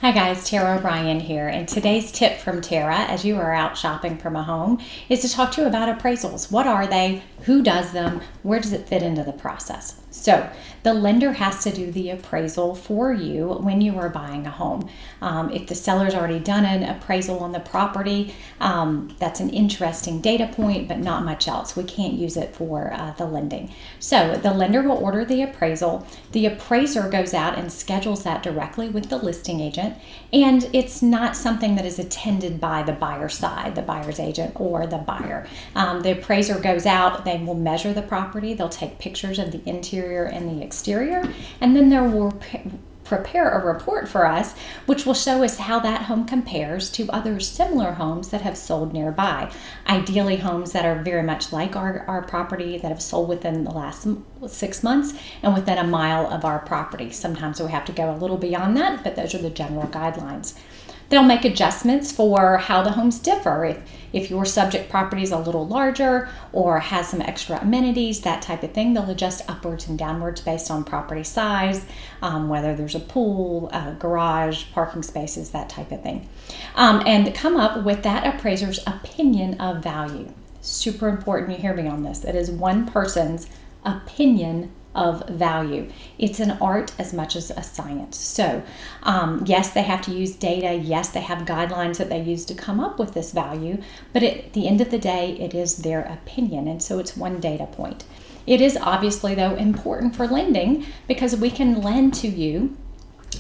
Hi guys, Tara O'Brien here, and today's tip from Tara as you are out shopping from a home is to talk to you about appraisals. What are they? Who does them? Where does it fit into the process? So the lender has to do the appraisal for you when you are buying a home. If the seller's already done an appraisal on the property, that's an interesting data point, but not much else. We can't use it for the lending. So the lender will order the appraisal. The appraiser goes out and schedules that directly with the listing agent, and it's not something that is attended by the buyer side, the buyer's agent or the buyer. The appraiser goes out, they will measure the property, they'll take pictures of the interior and the exterior, and then they will prepare a report for us which will show us how that home compares to other similar homes that have sold nearby. Ideally homes that are very much like our property that have sold within the last 6 months and within a mile of our property. Sometimes we have to go a little beyond that, but those are the general guidelines. They'll make adjustments for how the homes differ. If your subject property is a little larger or has some extra amenities, that type of thing, they'll adjust upwards and downwards based on property size, whether there's a pool, a garage, parking spaces, that type of thing. And come up with that appraiser's opinion of value. Super important you hear me on this. It is one person's opinion of value. It's an art as much as a science. So yes, they have to use data. Yes, they have guidelines that they use to come up with this value, but at the end of the day, it is their opinion. And so it's one data point. It is obviously, though, important for lending because we can lend to you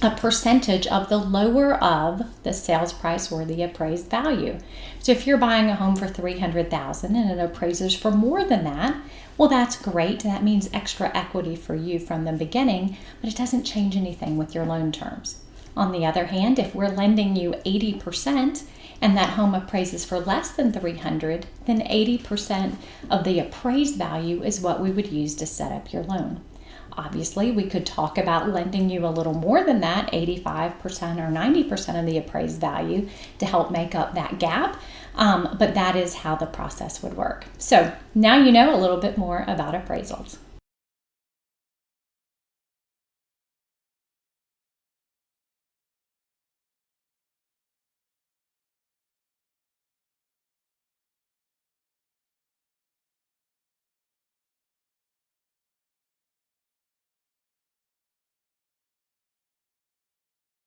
a percentage of the lower of the sales price or the appraised value. So if you're buying a home for $300,000 and it appraises for more than that, well, that's great. That means extra equity for you from the beginning, but it doesn't change anything with your loan terms. On the other hand, if we're lending you 80% and that home appraises for less than $300,000, then 80% of the appraised value is what we would use to set up your loan. Obviously, we could talk about lending you a little more than that, 85% or 90% of the appraised value to help make up that gap, but that is how the process would work. So now you know a little bit more about appraisals.